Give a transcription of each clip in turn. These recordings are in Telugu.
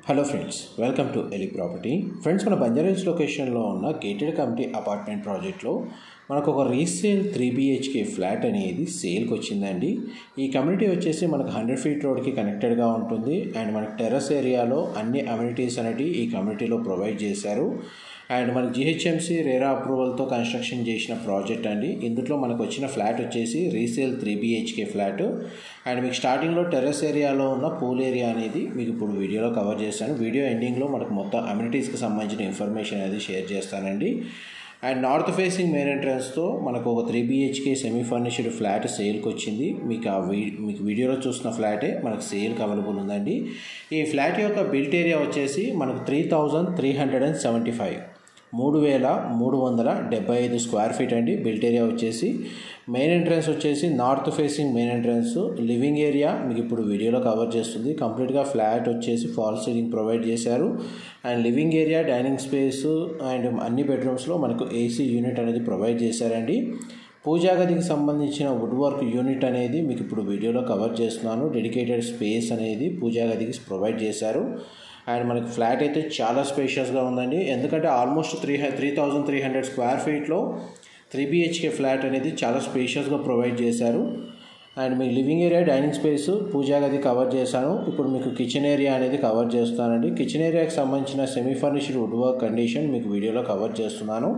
Hello friends, welcome to Eli property. Friends, మన బంజారాహిల్స్ లొకేషన్లో ఉన్న గేటెడ్ కమ్యూనిటీ అపార్ట్మెంట్ ప్రాజెక్ట్లో మనకు ఒక రీసేల్ 3 BHK ఫ్లాట్ అనేది సేల్కి వచ్చిందండి. ఈ కమ్యూనిటీ వచ్చేసి మనకు 100 feet రోడ్కి కనెక్టెడ్గా ఉంటుంది అండ్ మనకు టెర్రస్ ఏరియాలో అన్ని అమ్యూనిటీస్ అనేవి ఈ కమ్యూనిటీలో ప్రొవైడ్ చేశారు. అండ్ మనకు GHMC రేరా అప్రూవల్తో కన్స్ట్రక్షన్ చేసిన ప్రాజెక్ట్ అండి. ఇందులో మనకు వచ్చిన ఫ్లాట్ వచ్చేసి రీసేల్ 3 BHK ఫ్లాట్. అండ్ మీకు స్టార్టింగ్లో టెర్రస్ ఏరియాలో ఉన్న పూల్ ఏరియా అనేది మీకు ఇప్పుడు వీడియోలో కవర్ చేస్తాను. వీడియో ఎండింగ్లో మనకు మొత్తం అమ్యూనిటీస్కి సంబంధించిన ఇన్ఫర్మేషన్ అనేది షేర్ చేస్తానండి. అండ్ నార్త్ ఫేసింగ్ మెయిన్ ఎంట్రన్స్తో మనకు ఒక 3 BHK సెమీ ఫర్నిష్డ్ ఫ్లాట్ సేల్కి వచ్చింది. మీకు వీడియోలో చూసిన ఫ్లాటే మనకు సేల్కి అవైలబుల్ ఉందండి. ఈ ఫ్లాట్ యొక్క బిల్ట్ ఏరియా వచ్చేసి మనకు 3375 3375 స్క్వేర్ ఫీట్ అండి. బిల్ట్ ఏరియా వచ్చేసి మెయిన్ ఎంట్రన్స్ వచ్చేసి north facing main entrance. Living area మీకు ఇప్పుడు వీడియోలో కవర్ చేస్తుంది. కంప్లీట్గా ఫ్లాట్ వచ్చేసి ఫాల్ సీలింగ్ ప్రొవైడ్ చేశారు. And living area, dining space and అన్ని బెడ్రూమ్స్లో మనకు AC యూనిట్ అనేది ప్రొవైడ్ చేశారండి. పూజా గదికి సంబంధించిన వుడ్ వర్క్ యూనిట్ అనేది మీకు ఇప్పుడు వీడియోలో కవర్ చేస్తున్నాను. డెడికేటెడ్ స్పేస్ అనేది పూజా గదికి ప్రొవైడ్ చేశారు. అండ్ మనకి ఫ్లాట్ అయితే చాలా స్పేషియస్గా ఉందండి. ఎందుకంటే ఆల్మోస్ట్ 3300 స్క్వేర్ ఫీట్లో 3 BHK ఫ్లాట్ అనేది చాలా స్పేషియస్గా ప్రొవైడ్ చేశారు. అండ్ మీకు లివింగ్ ఏరియా, డైనింగ్ స్పేస్, పూజా గది కవర్ చేశాను. ఇప్పుడు మీకు కిచెన్ ఏరియా అనేది కవర్ చేస్తానండి. కిచెన్ ఏరియాకి సంబంధించిన semi furnished wood work condition మీకు వీడియోలో కవర్ చేస్తున్నాను.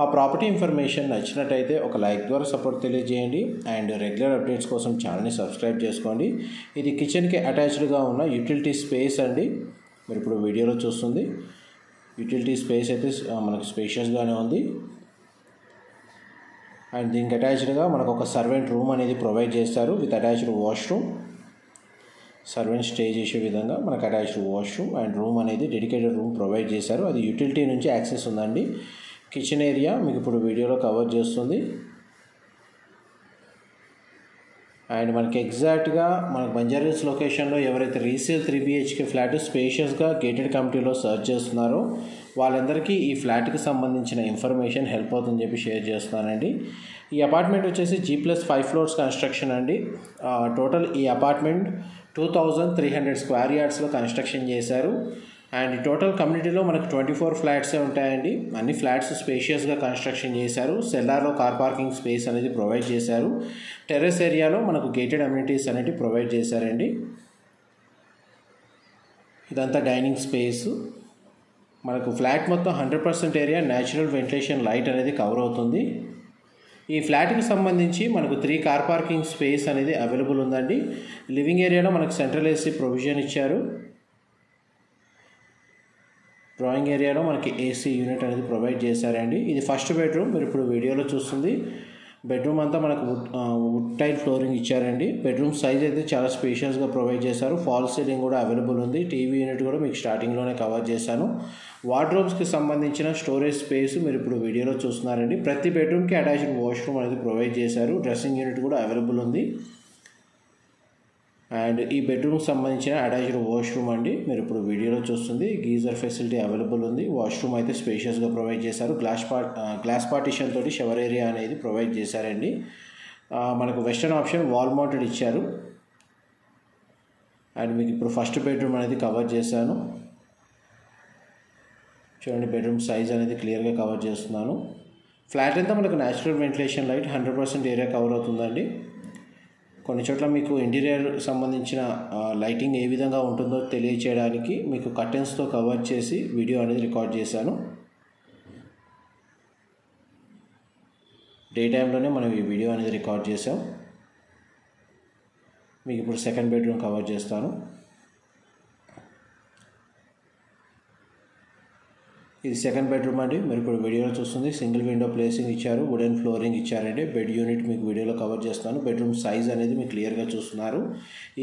మా ప్రాపర్టీ ఇన్ఫర్మేషన్ నచ్చినట్టయితే ఒక లైక్ ద్వారా సపోర్ట్ తెలియజేయండి. అండ్ రెగ్యులర్ అప్డేట్స్ కోసం ఛానల్ని సబ్స్క్రైబ్ చేసుకోండి. ఇది కిచెన్కి అటాచ్డ్గా ఉన్న యూటిలిటీ స్పేస్ అండి. మీరు ఇప్పుడు వీడియోలో చూస్తుంది యూటిలిటీ స్పేస్ అయితే మనకు స్పేషియస్గానే ఉంది. అండ్ దీనికి అటాచ్డ్గా మనకు ఒక సర్వెంట్ రూమ్ అనేది ప్రొవైడ్ చేస్తారు with attached washroom. Servant stay చేసే విధంగా మనకు అటాచ్డ్ వాష్రూమ్ అండ్ రూమ్ అనేది డెడికేటెడ్ రూమ్ ప్రొవైడ్ చేశారు. అది యూటిలిటీ నుంచి యాక్సెస్ ఉందండి. కిచెన్ ఏరియా మీకు ఇప్పుడు వీడియోలో కవర్ చేస్తుంది. అండ్ మనకి ఎగ్జాక్ట్గా మనకు బంజారాహిల్స్ లొకేషన్లో ఎవరైతే రీసేల్ 3 BHK ఫ్లాట్ స్పేషియస్గా గేటెడ్ కమ్యూనిటీలో సర్చ్ చేస్తున్నారో వాళ్ళందరికీ ఈ ఫ్లాట్కి సంబంధించిన ఇన్ఫర్మేషన్ హెల్ప్ అవుతుందని చెప్పి షేర్ చేస్తున్నానండి. ఈ అపార్ట్మెంట్ వచ్చేసి G+5 ఫ్లోర్స్ కన్స్ట్రక్షన్ అండి. టోటల్ ఈ అపార్ట్మెంట్ 2300 స్క్వేర్ యార్డ్స్లో కన్స్ట్రక్షన్ చేశారు. అండ్ టోటల్ కమ్యూనిటీలో మనకు 24 ఫ్లాట్సే ఉంటాయండి. అన్ని ఫ్లాట్స్ స్పేషియస్గా కన్స్ట్రక్షన్ చేశారు. సెల్లార్లో కార్ పార్కింగ్ స్పేస్ అనేది ప్రొవైడ్ చేశారు. టెర్రస్ ఏరియాలో మనకు గేటెడ్ అమ్యూనిటీస్ అనేవి ప్రొవైడ్ చేశారండి. ఇదంతా డైనింగ్ స్పేస్. మనకు ఫ్లాట్ మొత్తం 100% ఏరియా న్యాచురల్ వెంటిలేషన్ లైట్ అనేది కవర్ అవుతుంది. ఈ ఫ్లాట్కి సంబంధించి మనకు 3 కార్ పార్కింగ్ స్పేస్ అనేది అవైలబుల్ ఉందండి. లివింగ్ ఏరియాలో మనకు సెంట్రల్ AC ప్రొవిజన్ ఇచ్చారు. డ్రాయింగ్ ఏరియాలో మనకి AC యూనిట్ అనేది ప్రొవైడ్ చేశారండి. ఇది ఫస్ట్ బెడ్రూమ్. మీరు ఇప్పుడు వీడియోలో చూస్తుంది బెడ్రూమ్ అంతా మనకు వుడ్ టైల్ ఫ్లోరింగ్ ఇచ్చారండి. బెడ్రూమ్ సైజ్ అయితే చాలా స్పేషియస్గా ప్రొవైడ్ చేశారు. ఫాల్ సీలింగ్ కూడా అవైలబుల్ ఉంది. టీవీ యూనిట్ కూడా మీకు స్టార్టింగ్లోనే కవర్ చేశాను. వార్డ్రోబ్స్కి సంబంధించిన స్టోరేజ్ స్పేస్ మీరు ఇప్పుడు వీడియోలో చూస్తున్నారండి. ప్రతి బెడ్రూమ్కి అటాచ్డ్ వాష్రూమ్ అనేది ప్రొవైడ్ చేశారు. డ్రెస్సింగ్ యూనిట్ కూడా అవైలబుల్ ఉంది. అండ్ ఈ బెడ్రూమ్కి సంబంధించిన అటాచ్డ్ వాష్రూమ్ అండి. మీరు ఇప్పుడు వీడియోలో చూస్తుంది గీజర్ ఫెసిలిటీ అవైలబుల్ ఉంది. వాష్రూమ్ అయితే స్పేషియస్గా ప్రొవైడ్ చేశారు. గ్లాస్ పార్టిషన్ తోటి షవర్ ఏరియా అనేది ప్రొవైడ్ చేశారండి. మనకు వెస్టర్న్ ఆప్షన్ వాల్ మౌంటెడ్ ఇచ్చారు. అండ్ మీకు ఇప్పుడు ఫస్ట్ బెడ్రూమ్ అనేది కవర్ చేశాను. చూడండి బెడ్రూమ్ సైజ్ అనేది క్లియర్గా కవర్ చేస్తున్నాను. ఫ్లాట్ అంతా మనకు natural ventilation light 100% area cover అవుతుందండి. కొన్ని చోట్ల మీకు ఇంటీరియర్ సంబంధించిన లైటింగ్ ఏ విధంగా ఉంటుందో తెలియచేయడానికి మీకు కర్టెన్స్తో కవర్ చేసి వీడియో అనేది రికార్డ్ చేశాను. డే టైంలోనే మనం ఈ వీడియో అనేది రికార్డ్ చేసాం. మీకు ఇప్పుడు సెకండ్ బెడ్రూమ్ కవర్ చేస్తాను. ఇది సెకండ్ బెడ్రూమ్ అండి. మీరు ఇప్పుడు వీడియోలో చూస్తుంది సింగిల్ విండో ప్లేసింగ్ ఇచ్చారు. వుడెన్ ఫ్లోరింగ్ ఇచ్చారండి. బెడ్ యూనిట్ మీకు వీడియోలో కవర్ చేస్తాను. బెడ్రూమ్ సైజ్ అనేది మీకు క్లియర్గా చూస్తున్నారు.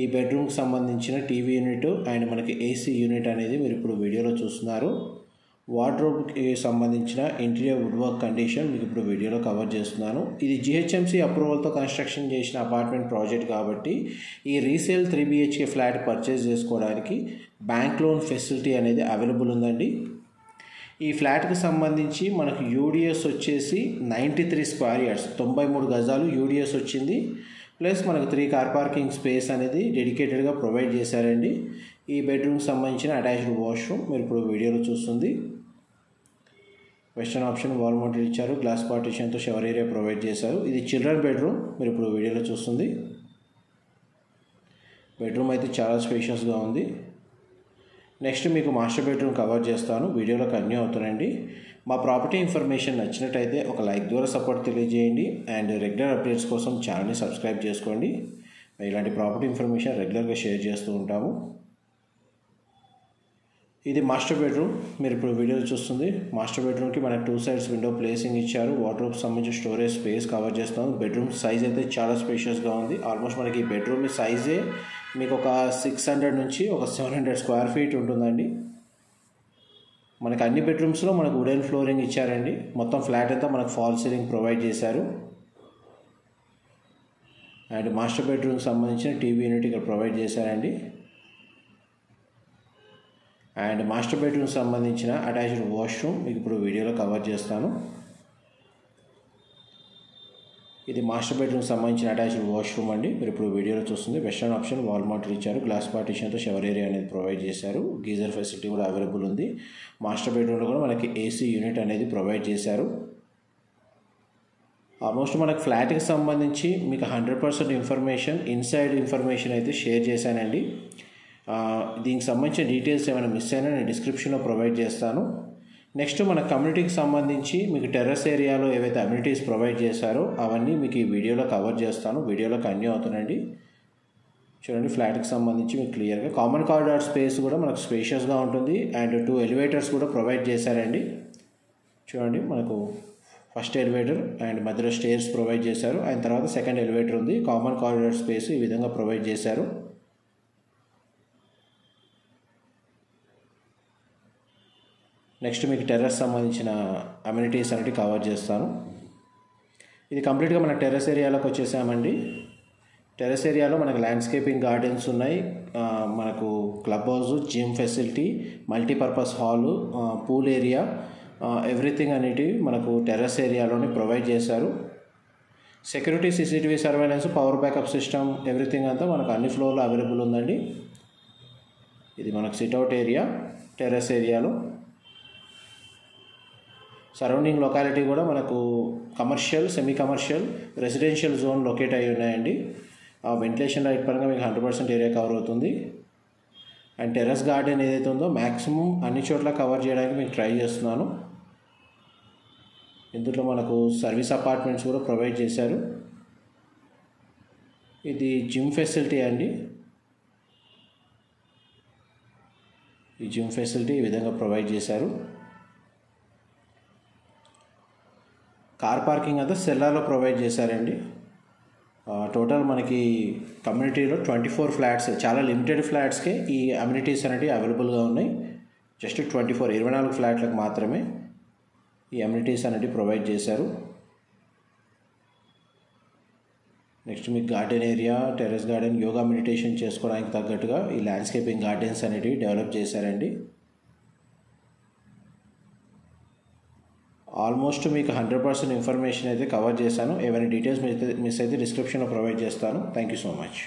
ఈ బెడ్రూమ్కి సంబంధించిన టీవీ యూనిట్ అండ్ మనకి AC యూనిట్ అనేది మీరు ఇప్పుడు వీడియోలో చూస్తున్నారు. వార్డ్రోబ్కి సంబంధించిన ఇంటీరియర్ వుడ్ వర్క్ కండిషన్ మీకు ఇప్పుడు వీడియోలో కవర్ చేస్తున్నాను. ఇది GHMC అప్రూవల్తో కన్స్ట్రక్షన్ చేసిన అపార్ట్మెంట్ ప్రాజెక్ట్ కాబట్టి ఈ రీసేల్ 3 BHK ఫ్లాట్ పర్చేజ్ చేసుకోవడానికి బ్యాంక్ లోన్ ఫెసిలిటీ అనేది అవైలబుల్ ఉందండి. ఈ ఫ్లాట్కి సంబంధించి మనకు UDS వచ్చేసి 93 స్క్వేర్ యార్డ్స్ 93 గజాలు UDS వచ్చింది. ప్లస్ మనకు 3 కార్ పార్కింగ్ స్పేస్ అనేది డెడికేటెడ్గా ప్రొవైడ్ చేశారండి. ఈ బెడ్రూమ్కి సంబంధించిన అటాచ్డ్ వాష్రూమ్ మీరు ఇప్పుడు వీడియోలో చూస్తుంది. వెస్టర్న్ ఆప్షన్ వాల్ మౌంటెడ్ ఇచ్చారు. గ్లాస్ పార్టిషన్తో షవర్ ఏరియా ప్రొవైడ్ చేశారు. ఇది చిల్డ్రన్ బెడ్రూమ్ మీరు ఇప్పుడు వీడియోలో చూస్తుంది. బెడ్రూమ్ అయితే చాలా స్పేషియస్గా ఉంది. నెక్స్ట్ మీకు మాస్టర్ బెడ్రూమ్ కవర్ చేస్తాను, వీడియోలో కంటిన్యూ అవుతానండి. మా ప్రాపర్టీ ఇన్ఫర్మేషన్ నచ్చినట్టయితే ఒక లైక్ ద్వారా సపోర్ట్ తెలియజేయండి అండ్ రెగ్యులర్ అప్డేట్స్ కోసం ఛానల్ని సబ్స్క్రైబ్ చేసుకోండి. ఇలాంటి ప్రాపర్టీ ఇన్ఫర్మేషన్ రెగ్యులర్గా షేర్ చేస్తూ ఉంటాము. ఇది మాస్టర్ బెడ్రూమ్ మీరు ఇప్పుడు వీడియోలో చూస్తుంది. మాస్టర్ బెడ్రూమ్కి మనకు 2 సైడ్స్ విండో ప్లేసింగ్ ఇచ్చారు. వార్డ్రోబ్ సంబంధించిన స్టోరేజ్ స్పేస్ కవర్ చేస్తాము. బెడ్రూమ్ సైజ్ అయితే చాలా స్పేషియస్గా ఉంది. ఆల్మోస్ట్ మనకి ఈ బెడ్రూమ్ సైజే మీకు ఒక 600 నుంచి ఒక 700 స్క్వేర్ ఫీట్ ఉంటుందండి. మనకి అన్ని బెడ్రూమ్స్లో మనకు వుడెన్ ఫ్లోరింగ్ ఇచ్చారండి. మొత్తం ఫ్లాట్ అంతా మనకు ఫాల్ సీలింగ్ ప్రొవైడ్ చేశారు. అండ్ మాస్టర్ బెడ్రూమ్కి సంబంధించిన టీవీ యూనిట్ ఇక్కడ ప్రొవైడ్ చేశారండి. అండ్ మాస్టర్ బెడ్రూమ్కి సంబంధించిన అటాచ్డ్ వాష్రూమ్ మీకు ఇప్పుడు వీడియోలో కవర్ చేస్తాను. ఇది మాస్టర్ బెడ్రూమ్కి సంబంధించిన అటాచ్డ్ వాష్రూమ్ అండి మీరు ఇప్పుడు వీడియోలో చూస్తుంది. వెస్టర్న్ ఆప్షన్ వాల్ మౌంటెడ్ ఇచ్చారు. గ్లాస్ పార్టిషన్తో షవర్ ఏరియా అనేది ప్రొవైడ్ చేశారు. గీజర్ ఫెసిలిటీ కూడా అవైలబుల్ ఉంది. మాస్టర్ బెడ్రూమ్లో కూడా మనకి ఏసీ యూనిట్ అనేది ప్రొవైడ్ చేశారు. ఆల్మోస్ట్ మనకు ఫ్లాట్కి సంబంధించి మీకు 100% ఇన్ఫర్మేషన్ ఇన్సైడ్ ఇన్ఫర్మేషన్ అయితే షేర్ చేశానండి. దీనికి సంబంధించిన డీటెయిల్స్ ఏమైనా మిస్ అయినా నేను డిస్క్రిప్షన్లో ప్రొవైడ్ చేస్తాను. నెక్స్ట్ మన కమ్యూనిటీకి సంబంధించి మీకు టెర్రస్ ఏరియాలో ఏవైతే అమ్యూనిటీస్ ప్రొవైడ్ చేశారో అవన్నీ మీకు ఈ వీడియోలో కవర్ చేస్తాను. వీడియోలో కంటిన్యూ అవుతానండి. చూడండి, ఫ్లాట్కి సంబంధించి మీకు క్లియర్గా కామన్ కారిడార్ స్పేస్ కూడా మనకు స్పేషియస్గా ఉంటుంది. అండ్ 2 ఎలివేటర్స్ కూడా ప్రొవైడ్ చేశారండి. చూడండి, మనకు ఫస్ట్ ఎలివేటర్ అండ్ మధ్యలో స్టేర్స్ ప్రొవైడ్ చేశారు. అండ్ తర్వాత సెకండ్ ఎలివేటర్ ఉంది. కామన్ కారిడార్ స్పేస్ ఈ విధంగా ప్రొవైడ్ చేశారు. నెక్స్ట్ మీకు టెర్రస్ సంబంధించిన అమ్యూనిటీస్ అనేవి కవర్ చేస్తాను. ఇది కంప్లీట్గా మన టెర్రస్ ఏరియాలోకి వచ్చేసామండి. టెర్రస్ ఏరియాలో మనకు ల్యాండ్స్కేపింగ్ గార్డెన్స్ ఉన్నాయి. మనకు club house, gym facility, multipurpose hall, pool area, everything అనేటివి మనకు టెర్రస్ ఏరియాలోనే ప్రొవైడ్ చేశారు. Security, CCTV surveillance, power backup system, everything అంతా మనకు అన్ని ఫ్లోర్లో అవైలబుల్ ఉందండి. ఇది మనకు సిట్అవుట్ ఏరియా టెర్రస్ ఏరియాలో. సరౌండింగ్ లొకాలిటీ కూడా మనకు commercial, semi commercial, residential zone locate అయి ఉన్నాయండి. వెంటిలేషన్ లైట్ పరంగా మీకు 100% ఏరియా కవర్ అవుతుంది. అండ్ టెర్రస్ గార్డెన్ ఏదైతే ఉందో మ్యాక్సిమం అన్ని చోట్ల కవర్ చేయడానికి మీకు ట్రై చేస్తున్నాను. ఇందులో మనకు సర్వీస్ అపార్ట్మెంట్స్ కూడా ప్రొవైడ్ చేశారు. ఇది జిమ్ ఫెసిలిటీ అండి. ఈ జిమ్ ఫెసిలిటీ ఈ విధంగా ప్రొవైడ్ చేశారు. కార్ పార్కింగ్ అంతా సెల్లార్లో ప్రొవైడ్ చేశారండి. టోటల్ మనకి కమ్యూనిటీలో 24 ఫ్లాట్స్, చాలా లిమిటెడ్ ఫ్లాట్స్కే ఈ అమ్యూనిటీస్ అనేవి అవైలబుల్గా ఉన్నాయి. జస్ట్ 24 ఫ్లాట్లకు మాత్రమే ఈ అమ్యూనిటీస్ అనేవి ప్రొవైడ్ చేశారు. నెక్స్ట్ మీకు garden area, terrace garden, yoga meditation చేసుకోవడానికి తగ్గట్టుగా ఈ ల్యాండ్స్కేపింగ్ గార్డెన్స్ అనేవి డెవలప్ చేశారండి. ఆల్మోస్ట్ మీకు 100% ఇన్ఫర్మేషన్ అయితే కవర్ చేశాను. ఏమైనా డీటెయిల్స్ మిస్ అయితే డిస్క్రిప్షన్లో ప్రొవైడ్ చేస్తాను. Thank you so much.